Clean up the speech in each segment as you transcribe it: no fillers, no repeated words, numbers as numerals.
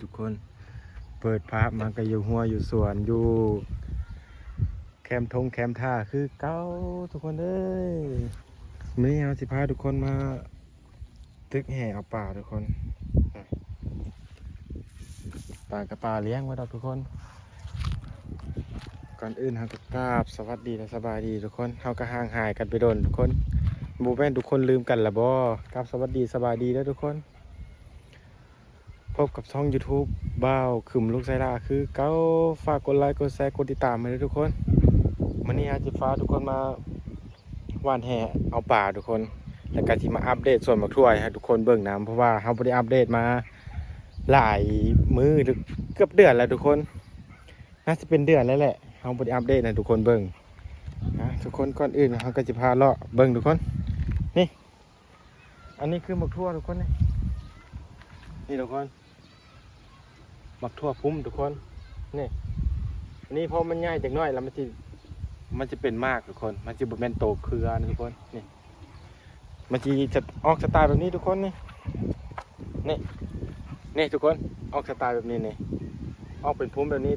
ทุกคนเปิดภาพมันก็อยู่หัวอยู่สวนอยู่แคมทงแคมท่าคือเก้าทุกคนเอ้ยมื้อนี้เราสิพาทุกคนมาตึกแห่เอาป่าทุกคนป่ากับป่าเลี้ยงไว้ดอกทุกคนก่อนอื่นเฮาก็กราบสวัสดีและสบายดีทุกคนเฮาก็ห่างหายกันไปโดนทุกคนบ่แม่นทุกคนลืมกันละบ่กราบสวัสดีสบายดีแล้วทุกคนพบกับช่อง YouTube บ้าวขึ้มลูกไซราคือเก้าฝากกดไลค์กดแชร์กดติดตามให้ด้วยทุกคนวันนี้อาจจะฟ้าทุกคนมาว่านแห่เอาป่าทุกคนแล้วก็ที่มาอัปเดตส่วนบักทั่วให้ทุกคนเบิ่งน้ำเพราะว่าเขาบ่ได้อัปเดตมาหลายมื้อหรือเกือบเดือนแล้วทุกคนน่าจะเป็นเดือนแล้วแหละเขาบ่ได้อัปเดตให้ทุกคนเบิ่งนะทุกคนก่อนอื่นเขาก็จะพาเลาะเบิ่งทุกคนนี่อันนี้คือบักทั่วทุกคนนี่ทุกคนบักทั่วพุ่มทุกคนนี่พอมันง่ายจากน้อยแล้วมันจะเป็นมากทุกคนมันจะบ่แม่นโตเครือนะทุกคนนี่มันจะออกสไตล์แบบนี้ทุกคนนี่ทุกคนออกสไตล์แบบนี้นี่ออกเป็นพุ่มแบบนี้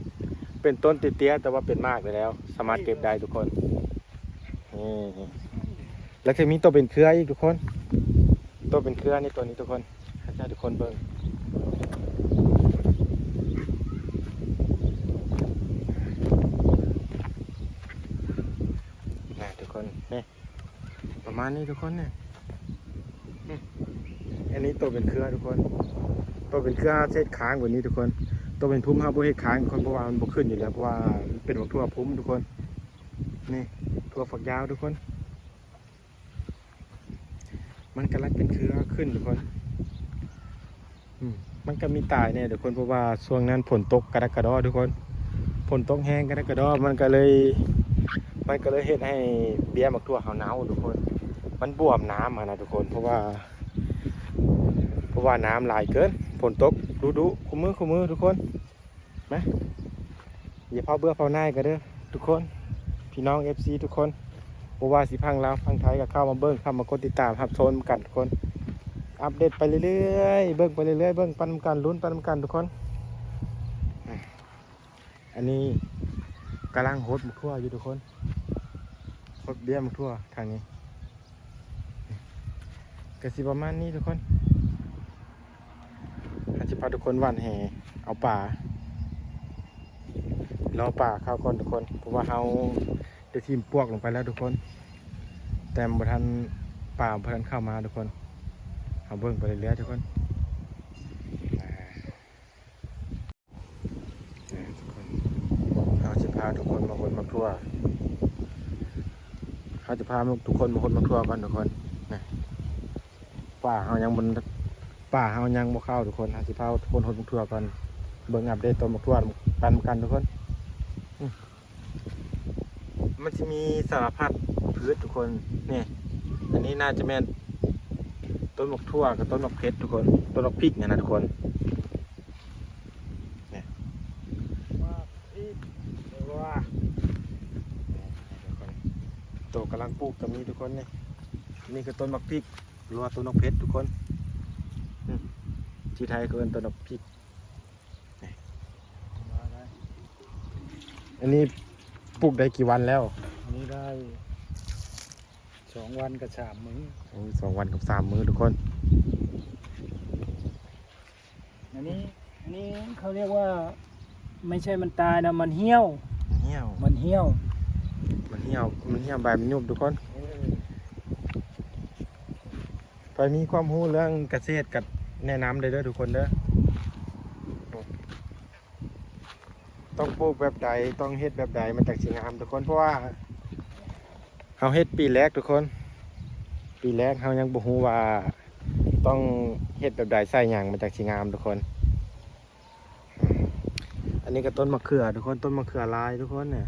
เป็นต้นเตี้ยๆแต่ว่าเป็นมากเลยแล้วสามารถเก็บได้ทุกคนนี่แล้วจะมีตัวเป็นเครืออีกทุกคนตัวเป็นเครือนี่ตัวนี้ทุกคนให้ทุกคนเบิ่งทุกคนนี่ประมาณนี้ทุกคนเนี่ยอันนี้ตัวเป็นเครือทุกคนตัวเป็นเครือเศษค้างกว่านี้ทุกคนตัวเป็นพุ่มห้าบุเศษค้างทุกคนเพราะว่ามันบกขึ้นอยู่แล้วเพราะว่าเป็นทั่วพุ่มทุกคนนี่ทั่วฝักยาวทุกคนมันกำลังเป็นเครือขึ้นทุกคนมันก็มีตายเนี่ยทุกคนเพราะว่าช่วงนั้นฝนตกกระดักกระดอทุกคนฝนตกแห้งกระดักกระดอมันก็เลยเฮ็ดให้เบี้ยหมักทั่วเขาหนาวทุกคนมันบวมน้ำนะทุกคนเพราะว่าน้ำหลายเกินฝนตกดูคุมือทุกคนไหมอย่าเผาเบื่อเผาหน้ากันเด้อทุกคนพี่น้อง FC ทุกคนเพราะว่าสิพังลาวพังไทยก็เข้ามาเบิ้งเข้ามากดติดตามรับชมกันทุกคนอัปเดตไปเรื่อยๆเบิ้งไปเรื่อยๆเบิ้งปันกันลุ้นปันกันทุกคนอันนี้กำลังโหดหมกทั่วอยู่ทุกคนโหดเบี้ยหมกทั่วทางนี้กสิประมาณนี้ทุกคนอาจจะพาทุกคนว่านแห่เอาป่ารอป่าเข้าก่อนทุกคนเพราะว่าเราได้ทีมพวกลงไปแล้วทุกคนแต่บ่ทันป่าบ่ทันเข้ามาทุกคนเอาเบิ่งไปเรื่อยๆทุกคนเราจะพาทุกคนมาคนมาทั่วเขาจะพาทุกคนมาคนมาทั่วก่อนทุกคนป่าเขายังบ่เข้าทุกคนอาจจะพาทุกคนมาทั่วก่อนเบิ่งอัปเดตตัวมาทั่วปันกันทุกคนมันจะมีสารพัดพืชทุกคนนี่อันนี้น่าจะเป็นต้นมะทั่วกับต้นมะเพชรทุกคนต้นมะพริกเนี่ยนะทุกคนเนี่ยโตกำลังปลูกกับนี้ทุกคนนี่คือต้นมะพริกหรือว่าต้นมะเพชรทุกคนที่ไทยก็เป็นต้นมะพริกอันนี้ปลูกได้กี่วันแล้วอันนี้ได้2 วันกับ3 มื้อ2 วันกับ3 มื้อทุกคนอันนี้เขาเรียกว่าไม่ใช่มันตายนะมันเหี่ยวมันเหี่ยวใบมันยุบทุกคนไปมีความรู้เรื่องเกษตรกับแนะนำเลยเด้อทุกคนเด้อต้องปลูกแบบใดต้องเฮ็ดแบบใดมันจากสิงามทุกคนเพราะว่าเฮาเฮ็ดปีแรกทุกคนปีแรกเฮายังบ่ฮู้ว่าต้องเฮ็ดแบบใดใส่หยังมันจากสิงามทุกคนอันนี้ก็ต้นมะเขือทุกคนต้นมะเขือลายทุกคนเนี่ย